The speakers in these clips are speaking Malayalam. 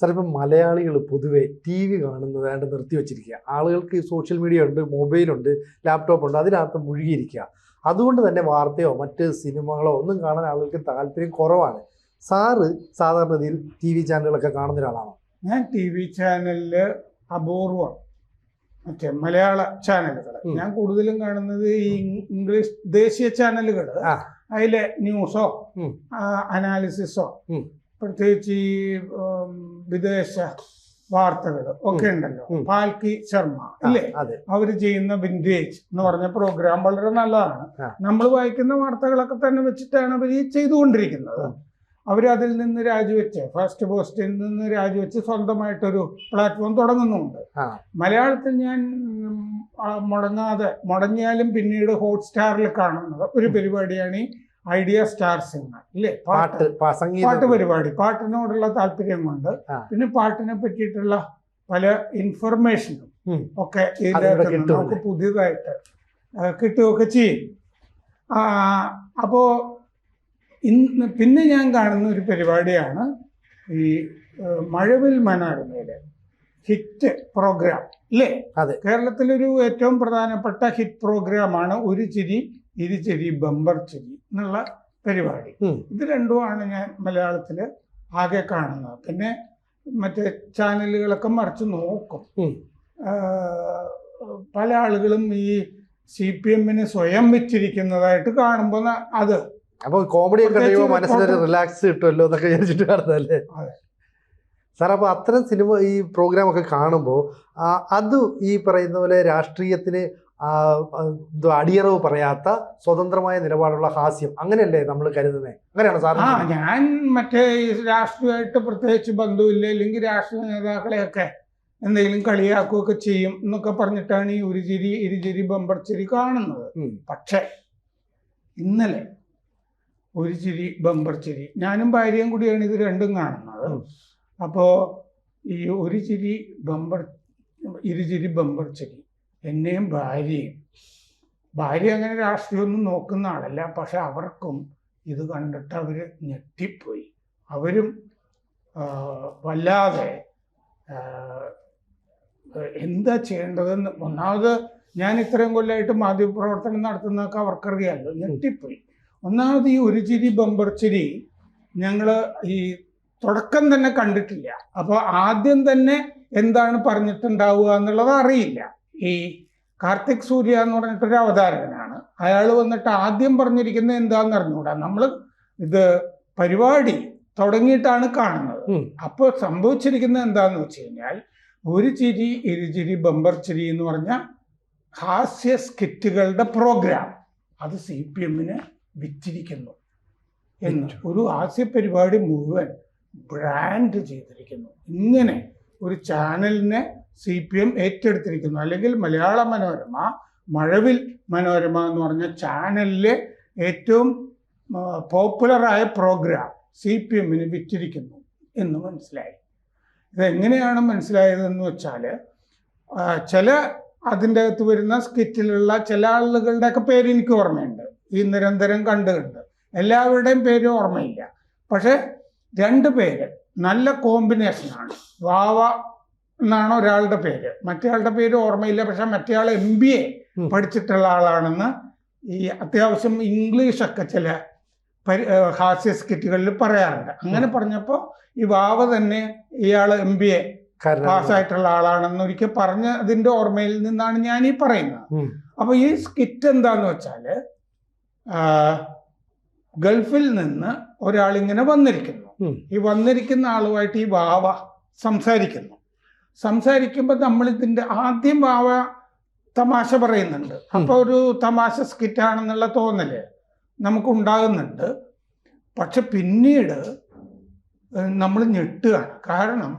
സാർ ഇപ്പം മലയാളികൾ പൊതുവെ ടി വി കാണുന്നതായിട്ട് നിർത്തിവെച്ചിരിക്കുക. ആളുകൾക്ക് സോഷ്യൽ മീഡിയ ഉണ്ട്, മൊബൈലുണ്ട്, ലാപ്ടോപ്പ് ഉണ്ട്, അതിനകത്ത് മുഴുകിയിരിക്കുക. അതുകൊണ്ട് തന്നെ വാർത്തയോ മറ്റ് സിനിമകളോ ഒന്നും കാണാൻ ആളുകൾക്ക് താല്പര്യം കുറവാണ്. സാറ് സാധാരണഗതിയിൽ ടി വി ചാനലുകളൊക്കെ കാണുന്ന ഒരാളാണോ? ഞാൻ ടി വി ചാനലില് അപൂർവം മറ്റേ മലയാള ചാനലുകൾ ഞാൻ കൂടുതലും കാണുന്നത് ഈ ഇംഗ്ലീഷ് ദേശീയ ചാനലുകൾ. അതിലെ ന്യൂസോ അനാലിസിസോ പ്രത്യേകിച്ച് ഈ വിദേശ വാർത്തകൾ ഒക്കെ ഉണ്ടല്ലോ. പാൽക്കി ശർമ്മ ഇല്ലേ, അവര് ചെയ്യുന്ന വിന്റേജ് എന്ന് പറഞ്ഞ പ്രോഗ്രാം വളരെ നല്ലതാണ്. നമ്മൾ വായിക്കുന്ന വാർത്തകളൊക്കെ തന്നെ വെച്ചിട്ടാണ് അവർ ചെയ്തുകൊണ്ടിരിക്കുന്നത്. അവരതിൽ നിന്ന് രാജിവെച്ച്, ഫസ്റ്റ് പോസ്റ്റിൽ നിന്ന് രാജിവെച്ച് സ്വന്തമായിട്ടൊരു പ്ലാറ്റ്ഫോം തുടങ്ങുന്നുണ്ട്. മലയാളത്തിൽ ഞാൻ മുടങ്ങിയാലും പിന്നീട് ഹോട്ട്സ്റ്റാറിൽ കാണുന്നത് ഒരു പരിപാടിയാണ് ഈ ഐഡിയ സ്റ്റാർ സിംഗർ ഇല്ലേ, പാട്ട് പരിപാടി. പാട്ടിനോടുള്ള താല്പര്യം കൊണ്ട് പിന്നെ പാട്ടിനെ പറ്റിയിട്ടുള്ള പല ഇൻഫർമേഷനും ഒക്കെ ഇതിനകത്ത് നമുക്ക് പുതിയതായിട്ട് കിട്ടുകയൊക്കെ ചെയ്യും. അപ്പോ പിന്നെ ഞാൻ കാണുന്ന ഒരു പരിപാടിയാണ് ഈ മഴവിൽ മനോരമയിലെ ഹിറ്റ് പ്രോഗ്രാം ഇല്ലേ. കേരളത്തിലൊരു ഏറ്റവും പ്രധാനപ്പെട്ട ഹിറ്റ് പ്രോഗ്രാമാണ് ഒരു ചിരി ഇരുചിരി ബമ്പർ ചിരി എന്നുള്ള പരിപാടി. ഇത് രണ്ടുമാണ് ഞാൻ മലയാളത്തിൽ ആകെ കാണുന്നത്. പിന്നെ മറ്റേ ചാനലുകളൊക്കെ മറിച്ച് നോക്കും. പല ആളുകളും ഈ CPM സ്വയം വെച്ചിരിക്കുന്നതായിട്ട് കാണുമ്പോൾ അത് അപ്പോൾ കോമഡി ഒക്കെ മനസ്സിലൊരു റിലാക്സ് കിട്ടുമല്ലോ എന്നൊക്കെ വിചാരിച്ചിട്ട് കാണുന്നതല്ലേ സാർ? അപ്പോൾ അത്തരം സിനിമ ഈ പ്രോഗ്രാം ഒക്കെ കാണുമ്പോൾ അത് ഈ പറയുന്ന പോലെ രാഷ്ട്രീയത്തിന് അടിയറവ് പറയാത്ത സ്വതന്ത്രമായ നിലപാടുള്ള ഹാസ്യം അങ്ങനെയല്ലേ നമ്മൾ കരുതുന്നത്? അങ്ങനെയാണ് സാർ? ഞാൻ മറ്റേ രാഷ്ട്രീയമായിട്ട് പ്രത്യേകിച്ച് ബന്ധമില്ല, അല്ലെങ്കിൽ രാഷ്ട്രീയ നേതാക്കളെയൊക്കെ എന്തെങ്കിലും കളിയാക്കുകയൊക്കെ ചെയ്യും എന്നൊക്കെ പറഞ്ഞിട്ടാണ് ഈ ഒരു ചിരി ഇരുചിരി ബമ്പർ ചിരി കാണുന്നത്. പക്ഷെ ഇന്നലെ ഒരു ചിരി ബമ്പർ ചിരി, ഞാനും ഭാര്യയും കൂടിയാണ് ഇത് രണ്ടും കാണുന്നത്. അപ്പോൾ ഈ ഒരു ചിരി ഇരുചിരി ബമ്പർ ചിരി എന്നെയും ഭാര്യ അങ്ങനെ രാഷ്ട്രീയമൊന്നും നോക്കുന്ന ആളല്ല, പക്ഷെ അവർക്കും ഇത് കണ്ടിട്ട് അവർ ഞെട്ടിപ്പോയി. അവരും വല്ലാതെ എന്താ ചെയ്യേണ്ടതെന്ന്, ഒന്നാമത് ഞാൻ ഇത്രയും കൊല്ലമായിട്ട് മാധ്യമപ്രവർത്തനം നടത്തുന്നതൊക്കെ അവർക്കറിയാമല്ലോ, ഞെട്ടിപ്പോയി. ഒന്നാമത് ഈ ഒരു ചിരി ബമ്പർ ചിരി ഞങ്ങൾ ഈ തുടക്കം തന്നെ കണ്ടിട്ടില്ല. അപ്പോൾ ആദ്യം തന്നെ എന്താണ് പറഞ്ഞിട്ടുണ്ടാവുക എന്നുള്ളത് അറിയില്ല. ഈ കാർത്തിക് സൂര്യ എന്ന് പറഞ്ഞിട്ടൊരു അവതാരകനാണ്. അയാൾ വന്നിട്ട് ആദ്യം പറഞ്ഞിരിക്കുന്നത് എന്താണെന്ന് അറിഞ്ഞുകൂടാ. നമ്മൾ ഇത് പരിപാടി തുടങ്ങിയിട്ടാണ് കാണുന്നത്. അപ്പോൾ സംഭവിച്ചിരിക്കുന്നത് എന്താണെന്ന് വെച്ച് കഴിഞ്ഞാൽ ഒരു ചിരി ഇരുചിരി ബമ്പർ ചിരി എന്ന് പറഞ്ഞ ഹാസ്യ സ്കിറ്റുകളുടെ പ്രോഗ്രാം അത് CPM വിറ്റിരിക്കുന്നു എന്ന് ഒരു ഹാസ്യ പരിപാടി മുഴുവൻ ബ്രാൻഡ് ചെയ്തിരിക്കുന്നു. ഇങ്ങനെ ഒരു ചാനലിനെ CPM ഏറ്റെടുത്തിരിക്കുന്നു. അല്ലെങ്കിൽ മലയാള മനോരമ, മഴവിൽ മനോരമ എന്ന് പറഞ്ഞ ചാനലിലെ ഏറ്റവും പോപ്പുലറായ പ്രോഗ്രാം CPM വിറ്റിരിക്കുന്നു എന്ന് മനസ്സിലായി. ഇതെങ്ങനെയാണ് മനസ്സിലായതെന്ന് വെച്ചാൽ ചില അതിൻ്റെ അകത്ത് വരുന്ന സ്കിറ്റിലുള്ള ചില ആളുകളുടെയൊക്കെ പേര് എനിക്ക് ഓർമ്മയുണ്ട്, ഈ നിരന്തരം കണ്ട് എല്ലാവരുടെയും പേര് ഓർമ്മയില്ല. പക്ഷെ 2 പേര് നല്ല കോമ്പിനേഷനാണ്. വാവ എന്നാണ് ഒരാളുടെ പേര്, മറ്റേയാളുടെ പേര് ഓർമ്മയില്ല. പക്ഷെ മറ്റേയാൾ MBA പഠിച്ചിട്ടുള്ള ആളാണെന്ന് ഈ അത്യാവശ്യം ഇംഗ്ലീഷൊക്കെ ചില ഹാസ്യ സ്കിറ്റുകളിൽ പറയാറുണ്ട്. അങ്ങനെ പറഞ്ഞപ്പോൾ ഈ വാവ തന്നെ ഇയാൾ MBA പാസ്സായിട്ടുള്ള ആളാണെന്ന് ഒരിക്കൽ പറഞ്ഞതിൻ്റെ ഓർമ്മയിൽ നിന്നാണ് ഞാൻ ഈ പറയുന്നത്. അപ്പോൾ ഈ സ്കിറ്റ് എന്താന്ന് വെച്ചാൽ ഗൾഫിൽ നിന്ന് ഒരാളിങ്ങനെ വന്നിരിക്കുന്നു. ഈ വന്നിരിക്കുന്ന ആളുമായിട്ട് ഈ വാവ സംസാരിക്കുമ്പോൾ നമ്മളിതിൻ്റെ ആദ്യം വാവ തമാശ പറയുന്നുണ്ട്. അപ്പോൾ ഒരു തമാശ സ്കിറ്റാണെന്നുള്ള തോന്നല് നമുക്കുണ്ടാകുന്നുണ്ട്. പക്ഷെ പിന്നീട് നമ്മൾ ഞെട്ടുകയാണ്. കാരണം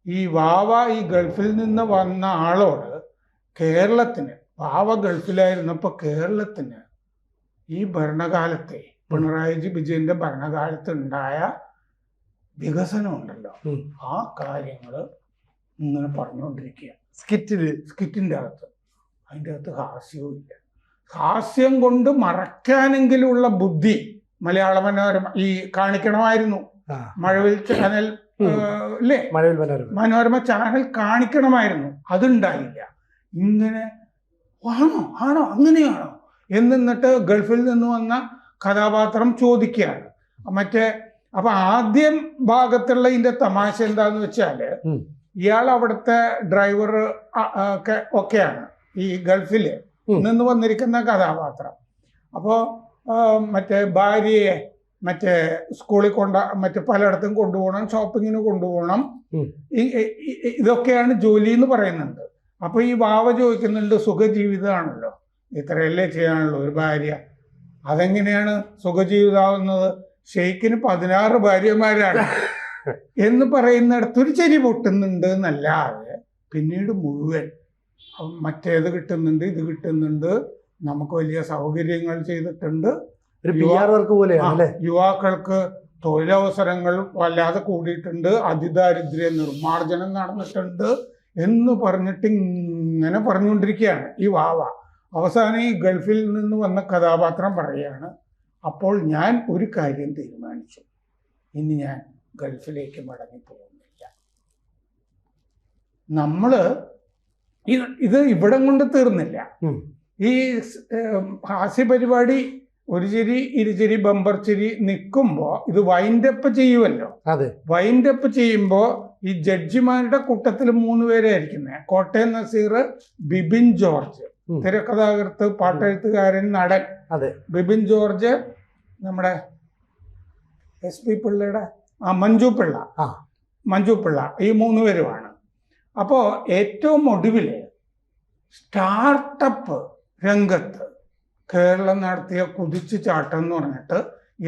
ഈ വാവ ഈ ഗൾഫിൽ നിന്ന് വന്ന ആളോട് കേരളത്തിന്, വാവ ഗൾഫിലായിരുന്നപ്പോൾ കേരളത്തിന് ഈ ഭരണകാലത്തെ പിണറായി വിജയന്റെ ഭരണകാലത്ത് ഉണ്ടായ വികസനം ഉണ്ടല്ലോ, ആ കാര്യങ്ങൾ ഇങ്ങനെ പറഞ്ഞുകൊണ്ടിരിക്കുക സ്കിറ്റിൻ്റെ അകത്ത്. അതിൻ്റെ അകത്ത് ഹാസ്യവും ഇല്ല. ഹാസ്യം കൊണ്ട് മറയ്ക്കാനെങ്കിലുള്ള ബുദ്ധി മലയാള മനോരമ ഈ കാണിക്കണമായിരുന്നു. മഴവിൽ ചാനൽ അല്ലേ മഴവിൽ മനോരമ മനോരമ ചാനൽ കാണിക്കണമായിരുന്നു, അതുണ്ടായില്ല. ഇങ്ങനെ ആണോ അങ്ങനെയാണോ എന്നിട്ട് ഗൾഫിൽ നിന്ന് വന്ന കഥാപാത്രം ചോദിക്കുകയാണ്. അപ്പൊ ആദ്യം ഭാഗത്തുള്ള ഇതിന്റെ തമാശ എന്താന്ന് വെച്ചാല്, ഇയാൾ അവിടുത്തെ ഡ്രൈവർ ഒക്കെയാണ് ഈ ഗൾഫില് നിന്ന് വന്നിരിക്കുന്ന കഥാപാത്രം. അപ്പോ ഭാര്യയെ സ്കൂളിൽ പലയിടത്തും കൊണ്ടുപോകണം, ഷോപ്പിങ്ങിന് കൊണ്ടുപോകണം, ഇതൊക്കെയാണ് ജോലി എന്ന് പറയുന്നുണ്ട്. അപ്പൊ ഈ വാവ ചോദിക്കുന്നുണ്ട്, സുഖജീവിതമാണല്ലോ, ഇത്രയല്ലേ ചെയ്യാനുള്ളൂ ഒരു ഭാര്യ, അതെങ്ങനെയാണ് സുഖജീവിതമാവുന്നത്? ഷെയ്ഖിന് 16 ഭാര്യമാരാണ് എന്ന് പറയുന്നിടത്തൊരു ചെരി പൊട്ടുന്നുണ്ട് എന്നല്ലാതെ പിന്നീട് മുഴുവൻ മറ്റേത് കിട്ടുന്നുണ്ട്, ഇത് കിട്ടുന്നുണ്ട്, നമുക്ക് വലിയ സൗകര്യങ്ങൾ ചെയ്തിട്ടുണ്ട്, യുവാക്കൾക്ക് തൊഴിലവസരങ്ങൾ വല്ലാതെ കൂടിയിട്ടുണ്ട്, അതിദാരിദ്ര്യ നിർമ്മാർജ്ജനം നടന്നിട്ടുണ്ട് എന്ന് പറഞ്ഞിട്ട് ഇങ്ങനെ പറഞ്ഞുകൊണ്ടിരിക്കുകയാണ് ഈ വാവ. അവസാനം ഈ ഗൾഫിൽ നിന്ന് വന്ന കഥാപാത്രം പറയുകയാണ്, അപ്പോൾ ഞാൻ ഒരു കാര്യം തീരുമാനിച്ചു, ഇനി ഞാൻ ഗൾഫിലേക്ക് മടങ്ങിപ്പോകുന്നില്ല. ഇത് ഇവിടം കൊണ്ട് തീർന്നില്ല. ഈ ഹാസ്യ പരിപാടി ഒരു ചിരി ഇരുചിരി ബമ്പർ ചിരി നിൽക്കുമ്പോൾ ഇത് വൈൻഡപ്പ് ചെയ്യുമല്ലോ. വൈൻഡപ്പ് ചെയ്യുമ്പോൾ ഈ ജഡ്ജിമാരുടെ കൂട്ടത്തിൽ 3 പേരായിരിക്കുന്നത്. കോട്ടയം നസീർ, ബിബിൻ ജോർജ്, തിരക്കഥാകൃത്ത്, പാട്ടെഴുത്തുകാരൻ, നടൻ ബിബിൻ ജോർജ്, നമ്മുടെ SP പിള്ളയുടെ മഞ്ജു പിള്ള, ഈ 3 പേരുമാണ്. അപ്പോൾ ഏറ്റവും ഒടുവിൽ സ്റ്റാർട്ടപ്പ് രംഗത്ത് കേരളം നടത്തിയ കുതിച്ചു ചാട്ടം എന്ന് പറഞ്ഞിട്ട് ഈ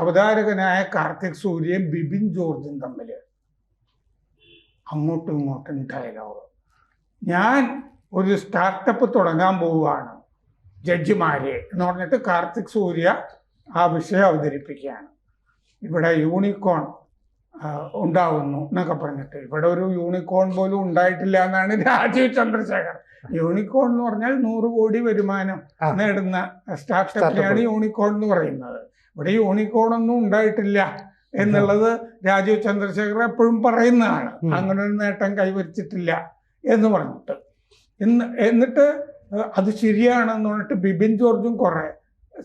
അവതാരകനായ കാർത്തിക് സൂര്യയും ബിബിൻ ജോർജും തമ്മിൽ അങ്ങോട്ടും ഇങ്ങോട്ടും ഡയലോഗ്. ഞാൻ ഒരു സ്റ്റാർട്ടപ്പ് തുടങ്ങാൻ പോവുകയാണ് ജഡ്ജിമാരെ എന്ന് പറഞ്ഞിട്ട് കാർത്തിക് സൂര്യ ആ വിഷയം അവതരിപ്പിക്കുകയാണ്. ഇവിടെ യൂണിക്കോൺ ഉണ്ടാവുന്നു എന്നൊക്കെ പറഞ്ഞിട്ട്, ഇവിടെ ഒരു യൂണിക്കോൺ പോലും ഉണ്ടായിട്ടില്ല എന്നാണ് രാജീവ് ചന്ദ്രശേഖർ. യൂണിക്കോൺ എന്ന് പറഞ്ഞാൽ 100 കോടി വരുമാനം നേടുന്ന സ്റ്റാർട്ടപ്പിനെയാണ് യൂണിക്കോൺ എന്ന് പറയുന്നത്. ഇവിടെ യൂണിക്കോൺ ഒന്നും ഉണ്ടായിട്ടില്ല എന്നുള്ളത് രാജീവ് ചന്ദ്രശേഖർ എപ്പോഴും പറയുന്നതാണ്. അങ്ങനെ ഒരു നേട്ടം കൈവരിച്ചിട്ടില്ല എന്ന് പറഞ്ഞിട്ട് എന്നിട്ട് അത് ശരിയാണെന്ന് പറഞ്ഞിട്ട് ബിബിൻ ജോർജും കുറെ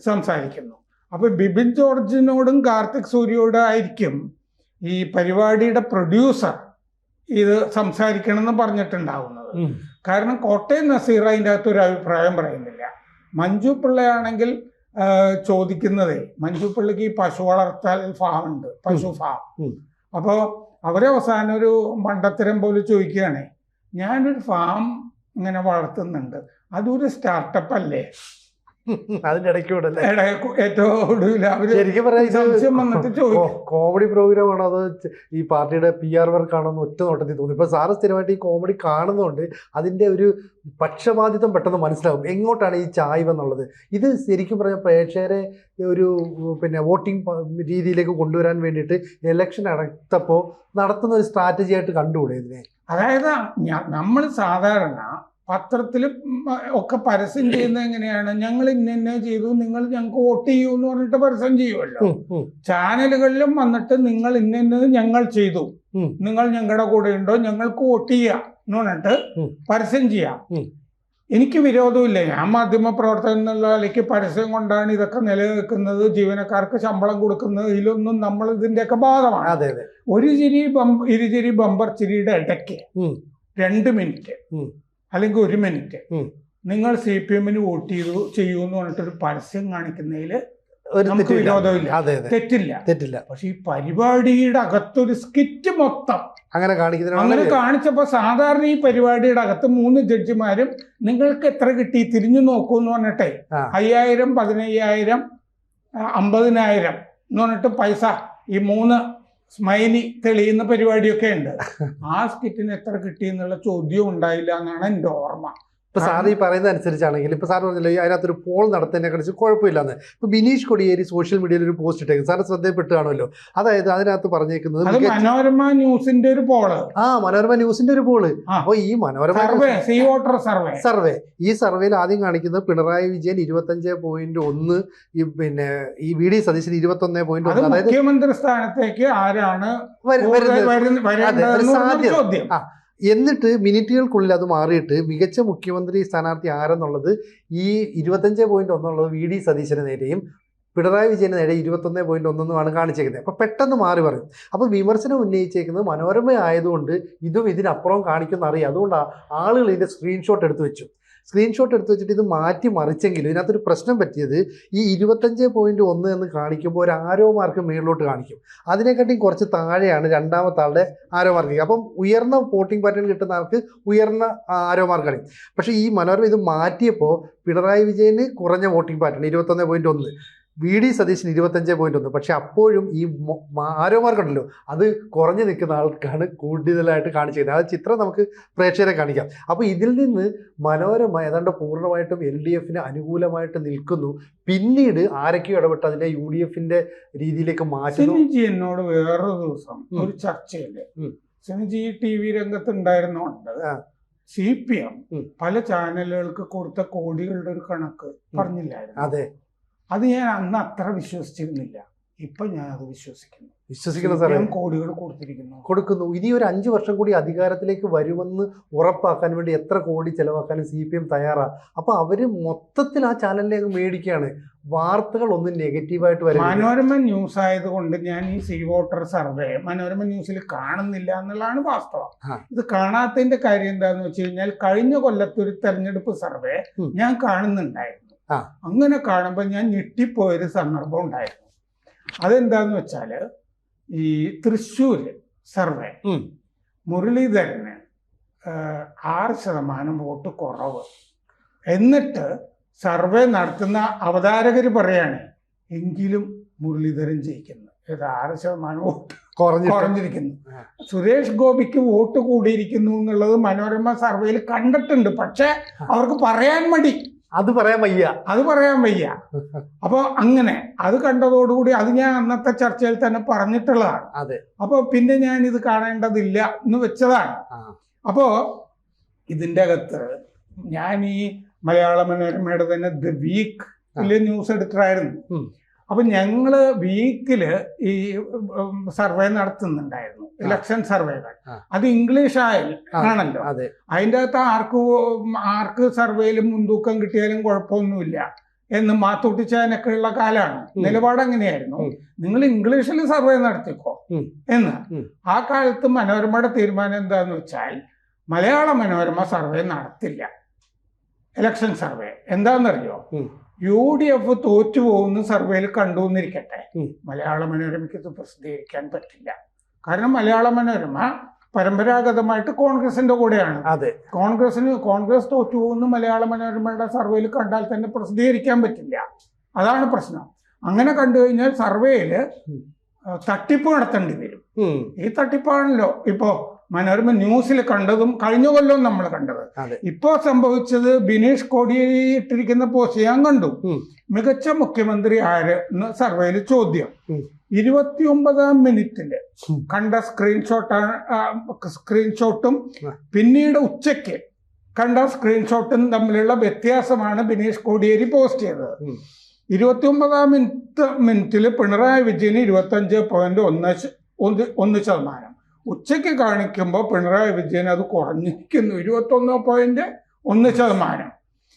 സംസാരിക്കുന്നു. അപ്പൊ ബിബിൻ ജോർജിനോടും കാർത്തിക് സൂര്യയോടും ആയിരിക്കും ഈ പരിപാടിയുടെ പ്രൊഡ്യൂസർ ഇത് സംസാരിക്കണം എന്ന് പറഞ്ഞിട്ടുണ്ടാവുന്നത്. കാരണം കോട്ടയം നസീർ അതിൻ്റെ അകത്ത് ഒരു അഭിപ്രായം പറയുന്നില്ല. മഞ്ജു പിള്ളയാണെങ്കിൽ ചോദിക്കുന്നതേ, മഞ്ജു പിള്ളക്ക് ഈ പശു വളർത്തൽ ഫാം ഉണ്ട്, പശു ഫാം. അപ്പോൾ അവരെ അവസാനം ഒരു മണ്ടത്തരം പോലെ ചോദിക്കുകയാണ്, ഞാനൊരു ഫാം ഇങ്ങനെ വളർത്തുന്നുണ്ട്, അതൊരു സ്റ്റാർട്ടപ്പ് അല്ലേ? അതിന്റെ ഇടയ്ക്കൂടല്ലേ ഏറ്റവും ഒടുവിൽ സംശയം വന്നിട്ട് ചോദിക്കും, കോമഡി പ്രോഗ്രാം ആണോ അതോ ഈ പാർട്ടിയുടെ PR വർക്കാണോ എന്ന് ഒറ്റ നോട്ടത്തിൽ തോന്നി. ഇപ്പൊ സാറ് സ്ഥിരമായിട്ട് ഈ കോമഡി കാണുന്നതുകൊണ്ട് അതിന്റെ ഒരു പക്ഷപാതിത്വം പെട്ടെന്ന് മനസ്സിലാവും എങ്ങോട്ടാണ് ഈ ചായ്വ് എന്നുള്ളത്. ഇത് ശരിക്കും പറഞ്ഞാൽ പ്രേക്ഷകരെ ഒരു വോട്ടിംഗ് രീതിയിലേക്ക് കൊണ്ടുവരാൻ വേണ്ടിയിട്ട് ഇലക്ഷൻ അടുത്തപ്പോൾ നടത്തുന്ന ഒരു സ്ട്രാറ്റജി ആയിട്ട് കണ്ടുകൂടെ ഇതിനെ? അതായത് നമ്മൾ സാധാരണ പത്രത്തിലും ഒക്കെ പരസ്യം ചെയ്യുന്നത് എങ്ങനെയാണ്, ഞങ്ങൾ ഇന്നെ ചെയ്തു, നിങ്ങൾ ഞങ്ങൾക്ക് വോട്ട് ചെയ്യൂ എന്ന് പറഞ്ഞിട്ട് പരസ്യം ചെയ്യുമല്ലോ. ചാനലുകളിലും വന്നിട്ട് നിങ്ങൾ ഇന്നത് ഞങ്ങൾ ചെയ്തു, നിങ്ങൾ ഞങ്ങളുടെ കൂടെ ഉണ്ടോ, ഞങ്ങൾക്ക് വോട്ട് ചെയ്യുക എന്ന് പറഞ്ഞിട്ട് പരസ്യം ചെയ്യാം. എനിക്ക് വിരോധമില്ല, ഞാൻ മാധ്യമ പ്രവർത്തകൻ എന്നുള്ള നിലയ്ക്ക് പരസ്യം കൊണ്ടാണ് ഇതൊക്കെ നിലനിൽക്കുന്നത്, ജീവനക്കാർക്ക് ശമ്പളം കൊടുക്കുന്നത്, ഇതിലൊന്നും നമ്മൾ ഇതിന്റെയൊക്കെ ബാധമാണ്. ഒരു ഇരുചിരി ബമ്പർ ചിരിയുടെ ഇടയ്ക്ക് 2 മിനിറ്റ് അല്ലെങ്കിൽ 1 മിനിറ്റ് നിങ്ങൾ CPM-ന് വോട്ട് ചെയ്യൂ എന്ന് പറഞ്ഞിട്ടൊരു പരസ്യം കാണിക്കുന്നതിൽ നമുക്ക് വിരോധമില്ല, തെറ്റില്ല. പക്ഷെ ഈ പരിപാടിയുടെ അകത്തൊരു സ്കിറ്റ് മൊത്തം അങ്ങനെ കാണിച്ചപ്പോ സാധാരണ ഈ പരിപാടിയുടെ അകത്ത് 3 ജഡ്ജിമാരും നിങ്ങൾക്ക് എത്ര കിട്ടി തിരിഞ്ഞു നോക്കൂ എന്ന് പറഞ്ഞിട്ടേ 5000, 15000, 50000 എന്ന് പറഞ്ഞിട്ട് പൈസ ഈ 3 സ്മൈലി തെളിയുന്ന പരിപാടിയൊക്കെ ഉണ്ട്. ആ സ്കിറ്റിന് എത്ര കിട്ടി എന്നുള്ള ചോദ്യം ഉണ്ടായില്ല എന്നാണ് എൻ്റെ ഓർമ്മ. ഇപ്പൊ സാർ ഈ പറയുന്നത് അനുസരിച്ചാണെങ്കിൽ ഇപ്പൊ സാർ പറഞ്ഞല്ലോ അതിനകത്തൊരു പോൾ നടത്തുന്നതിനെ കുറിച്ച് കുഴപ്പമില്ലാന്ന്. ഇപ്പൊ ബിനീഷ് കൊടിയേരി സോഷ്യൽ മീഡിയയിൽ ഒരു പോസ്റ്റ് ഇട്ടേക്കും, സാറ് ശ്രദ്ധയിൽപ്പെട്ട് കാണുമല്ലോ. അതായത് അതിനകത്ത് പറഞ്ഞേക്കുന്നത് മനോരമ ന്യൂസിന്റെ ഒരു പോള്, മനോരമ ന്യൂസിന്റെ ഒരു പോള്. അപ്പൊ ഈ മനോരമ സർവേ, ഈ സർവേയിൽ ആദ്യം കാണിക്കുന്നത് പിണറായി വിജയൻ 25.1, പിന്നെ ഈ വി ഡി സതീശൻ 21.1. അതായത് മുഖ്യമന്ത്രി സ്ഥാനത്തേക്ക് ആരാണ് സാധ്യത. എന്നിട്ട് മിനിറ്റുകൾക്കുള്ളിൽ അത് മാറിയിട്ട് മികച്ച മുഖ്യമന്ത്രി സ്ഥാനാർത്ഥി ആരെന്നുള്ളത് ഈ 25.1 വി ഡി സതീശന് നേരെയും പിണറായി വിജയന് നേരെ 21.1 കാണിച്ചേക്കുന്നത്. അപ്പോൾ പെട്ടെന്ന് മാറി പറയും. അപ്പോൾ വിമർശനം ഉന്നയിച്ചേക്കുന്നത് മനോരമ ആയതുകൊണ്ട് ഇതും ഇതിനപ്പുറം കാണിക്കുന്ന അറിയാം. അതുകൊണ്ടാണ് ആളുകൾ ഇതിൻ്റെ സ്ക്രീൻഷോട്ട് എടുത്തു വെച്ചിട്ട് ഇത് മാറ്റി മറിച്ചെങ്കിലും ഇതിനകത്തൊരു പ്രശ്നം പറ്റിയത് ഈ 25.1 എന്ന് കാണിക്കുമ്പോൾ ഒരു ആരോ മാർക്ക് മേളിലോട്ട് കാണിക്കും. അതിനെക്കാട്ടിയും കുറച്ച് താഴെയാണ് രണ്ടാമത്തെ ആളുടെ ആരോ മാർക്ക്. അപ്പം ഉയർന്ന വോട്ടിംഗ് പാറ്റേൺ കിട്ടുന്ന ആൾക്ക് ഉയർന്ന ആരോ മാർക്ക് കാണിക്കും. പക്ഷേ ഈ മനോരമ ഇത് മാറ്റിയപ്പോൾ പിണറായി വിജയന് കുറഞ്ഞ വോട്ടിംഗ് പാറ്റേൺ 21.1, വി ഡി സതീശന് 25.1. പക്ഷെ അപ്പോഴും ഈ ആരോ മാർക്കുണ്ടല്ലോ അത് കുറഞ്ഞു നിൽക്കുന്ന ആൾക്കാണ് കൂടുതലായിട്ട് കാണിച്ചിരുന്നത്. ആ ചിത്രം നമുക്ക് പ്രേക്ഷകരെ കാണിക്കാം. അപ്പോൾ ഇതിൽ നിന്ന് മനോരമ ഏതാണ്ട് പൂർണ്ണമായിട്ടും LDF അനുകൂലമായിട്ട് നിൽക്കുന്നു. പിന്നീട് ആരൊക്കെയോ ഇടപെട്ട് അതിനെ UDF രീതിയിലേക്ക് മാറ്റുന്നു. എന്നോട് വേറൊരു ദിവസം ഒരു ചർച്ചയില് സിനിജി TV രംഗത്ത് ഉണ്ടായിരുന്നോണ്ട് CPM പല ചാനലുകൾക്ക് കൊടുത്ത കോടികളുടെ ഒരു കണക്ക് പറഞ്ഞില്ലായിരുന്നു. അതെ, അത് ഞാൻ അന്ന് അത്ര വിശ്വസിച്ചിരുന്നില്ല. ഇപ്പൊ ഞാൻ അത് വിശ്വസിക്കുന്നു സാറേ. കോടികൾ കൊടുക്കുന്നു. ഇനി ഒരു 5 വർഷം കൂടി അധികാരത്തിലേക്ക് വരുമെന്ന് ഉറപ്പാക്കാൻ വേണ്ടി എത്ര കോടി ചെലവാക്കാനും CPM തയ്യാറാ. അപ്പൊ അവര് മൊത്തത്തിൽ ആ ചാനലിനെ അങ്ങ് മേടിക്കുകയാണ്. വാർത്തകൾ ഒന്നും നെഗറ്റീവായിട്ട് വരും. മനോരമ ന്യൂസ് ആയതുകൊണ്ട് ഞാൻ ഈ സീ വോട്ടർ സർവേ മനോരമ ന്യൂസിൽ കാണുന്നില്ല എന്നുള്ളതാണ് വാസ്തവം. ഇത് കാണാത്തതിന്റെ കാര്യം എന്താന്ന് വെച്ച് കഴിഞ്ഞാൽ കഴിഞ്ഞ കൊല്ലത്തെ ഒരു തെരഞ്ഞെടുപ്പ് സർവേ ഞാൻ കാണുന്നുണ്ടായിരുന്നു. അങ്ങനെ കാണുമ്പോൾ ഞാൻ ഞെട്ടിപ്പോയൊരു സന്ദർഭം ഉണ്ടായിരുന്നു. അതെന്താന്ന് വെച്ചാല് ഈ തൃശ്ശൂര് സർവേ മുരളീധരന് 6% വോട്ട് കുറവ്. എന്നിട്ട് സർവേ നടത്തുന്ന അവതാരകർ പറയാണ് എങ്കിലും മുരളീധരൻ ജയിക്കുന്നു. ഇത് 6% വോട്ട് കുറഞ്ഞിരിക്കുന്നു. സുരേഷ് ഗോപിക്ക് വോട്ട് കൂടിയിരിക്കുന്നു എന്നുള്ളത് മനോരമ സർവേയിൽ കണ്ടിട്ടുണ്ട്. പക്ഷെ അവർക്ക് പറയാൻ മടി. അത് പറയാൻ വയ്യ. അപ്പൊ അങ്ങനെ അത് കണ്ടതോടുകൂടി അത് ഞാൻ അന്നത്തെ ചർച്ചയിൽ തന്നെ പറഞ്ഞിട്ടുള്ളതാണ്. അപ്പൊ പിന്നെ ഞാൻ ഇത് കാണേണ്ടതില്ല എന്ന് വെച്ചതാണ്. അപ്പോ ഇതിന്റെ അകത്ത് ഞാൻ ഈ മലയാള മനോരമയുടെ തന്നെ ദ വീക്കിലെ ന്യൂസ് എഡിറ്ററായിരുന്നു. അപ്പൊ ഞങ്ങള് വീക്കില് ഈ സർവേ നടത്തുന്നുണ്ടായിരുന്നു, ഇലക്ഷൻ സർവേകൾ. അത് ഇംഗ്ലീഷ് ആണല്ലോ. അതിൻ്റെ അകത്ത് ആർക്ക് സർവേയിലും മുൻതൂക്കം കിട്ടിയാലും കുഴപ്പമൊന്നുമില്ല എന്ന് മാത്തൂട്ടിച്ചാനൊക്കെ ഉള്ള കാലാണ്. നിലപാട് അങ്ങനെയായിരുന്നു, നിങ്ങൾ ഇംഗ്ലീഷിൽ സർവേ നടത്തിക്കോ എന്ന്. ആ കാലത്ത് മനോരമയുടെ തീരുമാനം എന്താന്ന് വെച്ചാൽ മലയാള മനോരമ സർവേ നടത്തില്ല, ഇലക്ഷൻ സർവേ. എന്താണെന്നറിയോ? UDF തോറ്റുപോകുന്ന സർവേയിൽ കണ്ടുവന്നിരിക്കട്ടെ, മലയാള മനോരമയ്ക്ക് ഇത് പ്രസിദ്ധീകരിക്കാൻ പറ്റില്ല. കാരണം മലയാള മനോരമ പരമ്പരാഗതമായിട്ട് കോൺഗ്രസിന്റെ കൂടെയാണ്. കോൺഗ്രസ് തോറ്റുപോകുന്ന മലയാള മനോരമയുടെ സർവേയിൽ കണ്ടാൽ തന്നെ പ്രസിദ്ധീകരിക്കാൻ പറ്റില്ല. അതാണ് പ്രശ്നം. അങ്ങനെ കണ്ടു കഴിഞ്ഞാൽ സർവേയില് തട്ടിപ്പ് നടത്തേണ്ടി വരും. ഈ തട്ടിപ്പാണല്ലോ ഇപ്പോ മനോരമ ന്യൂസിൽ കണ്ടതും കഴിഞ്ഞ കൊല്ലവും നമ്മൾ കണ്ടത്. ഇപ്പോ സംഭവിച്ചത് ബിനീഷ് കോടിയേരി ഇട്ടിരിക്കുന്ന പോസ്റ്റ് ഞാൻ കണ്ടു. മികച്ച മുഖ്യമന്ത്രി ആര് എന്ന് സർവേയിൽ ചോദ്യം. 29-ാം മിനിറ്റില് കണ്ട സ്ക്രീൻഷോട്ടും പിന്നീട് ഉച്ചയ്ക്ക് കണ്ട സ്ക്രീൻഷോട്ടും തമ്മിലുള്ള വ്യത്യാസമാണ് ബിനീഷ് കോടിയേരി പോസ്റ്റ് ചെയ്തത്. 29-ാം മിനിറ്റിൽ പിണറായി വിജയന് 25.1%. ഉച്ചയ്ക്ക് കാണിക്കുമ്പോൾ പിണറായി വിജയൻ അത് കുറഞ്ഞിരിക്കുന്നു, 21.1%.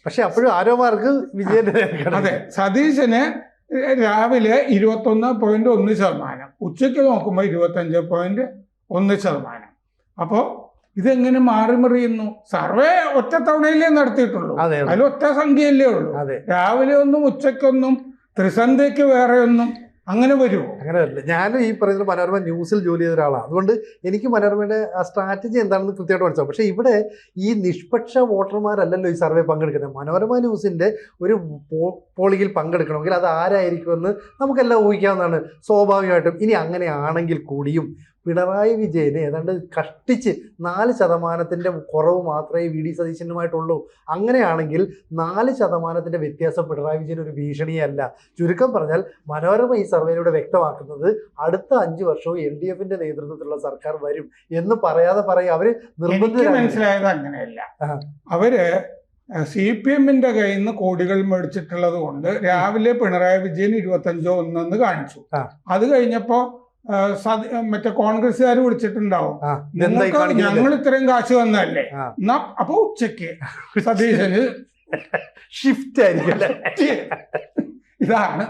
പക്ഷെ അപ്പോഴും ആരോ മാർക്ക് വിജയന്റെ. അതെ, സതീശന് രാവിലെ 21.1%, ഉച്ചയ്ക്ക് നോക്കുമ്പോൾ 25.1%. അപ്പോൾ ഇതെങ്ങനെ മാറിമറിയുന്നു? സർവേ ഒറ്റ തവണയിലേ നടത്തിയിട്ടുള്ളൂ, അതിൽ ഒറ്റ സംഖ്യയല്ലേ ഉള്ളൂ. രാവിലെ ഒന്നും ഉച്ചയ്ക്കൊന്നും ത്രിസന്ധ്യക്ക് വേറെ ഒന്നും അങ്ങനെ വരുമോ? അങ്ങനെ വരില്ല. ഞാനും ഈ പറയുന്നത് മനോരമ ന്യൂസിൽ ജോലി ചെയ്ത ഒരാളാണ്. അതുകൊണ്ട് എനിക്ക് മനോരമയുടെ ആ സ്ട്രാറ്റജി എന്താണെന്ന് കൃത്യമായിട്ട് മനസ്സിലാവും. പക്ഷേ ഇവിടെ ഈ നിഷ്പക്ഷ വോട്ടർമാരല്ലല്ലോ ഈ സർവേ പങ്കെടുക്കുന്നത്. മനോരമ ന്യൂസിൻ്റെ ഒരു പോളിംഗിൽ പങ്കെടുക്കണമെങ്കിൽ അത് ആരായിരിക്കുമെന്ന് നമുക്കെല്ലാം ഊഹിക്കാവുന്നതാണ് സ്വാഭാവികമായിട്ടും. ഇനി അങ്ങനെയാണെങ്കിൽ കൂടിയും പിണറായി വിജയന് ഏതാണ്ട് കഷ്ടിച്ച് 4% കുറവ് മാത്രമേ VD സതീശനുമായിട്ടുള്ളൂ. അങ്ങനെയാണെങ്കിൽ 4% വ്യത്യാസം പിണറായി വിജയൻ ഒരു ഭീഷണിയല്ല. ചുരുക്കം പറഞ്ഞാൽ മനോരമ ഈ സർവേയിലൂടെ വ്യക്തമാക്കുന്നത് അടുത്ത 5 വർഷവും LDFന്റെ നേതൃത്വത്തിലുള്ള സർക്കാർ വരും എന്ന് പറയാതെ പറയും. അവര് മനസ്സിലായത് അങ്ങനെയല്ല. അവര് CPMന്റെ കയ്യിൽ നിന്ന് കോടികൾ മേടിച്ചിട്ടുള്ളത് കൊണ്ട് രാവിലെ പിണറായി വിജയൻ 25-1 കാണിച്ചു. അത് കഴിഞ്ഞപ്പോ മറ്റേ കോൺഗ്രസ്സുകാർ വിളിച്ചിട്ടുണ്ടാവും, നിങ്ങൾക്ക് ഞങ്ങൾ ഇത്രയും കാശ് വന്നല്ലേ, എന്നാ അപ്പൊ ഉച്ചക്ക് സതീശന് ഷിഫ്റ്റ് ആയിരിക്കും. ഇതാണ്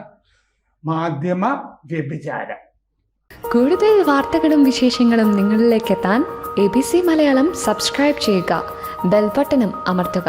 മാധ്യമ വ്യഭിചാരം. കൂടുതൽ വാർത്തകളും വിശേഷങ്ങളും നിങ്ങളിലേക്ക് എത്താൻ ABC മലയാളം സബ്സ്ക്രൈബ് ചെയ്യുക, ബെൽ ബട്ടണും അമർത്തുക.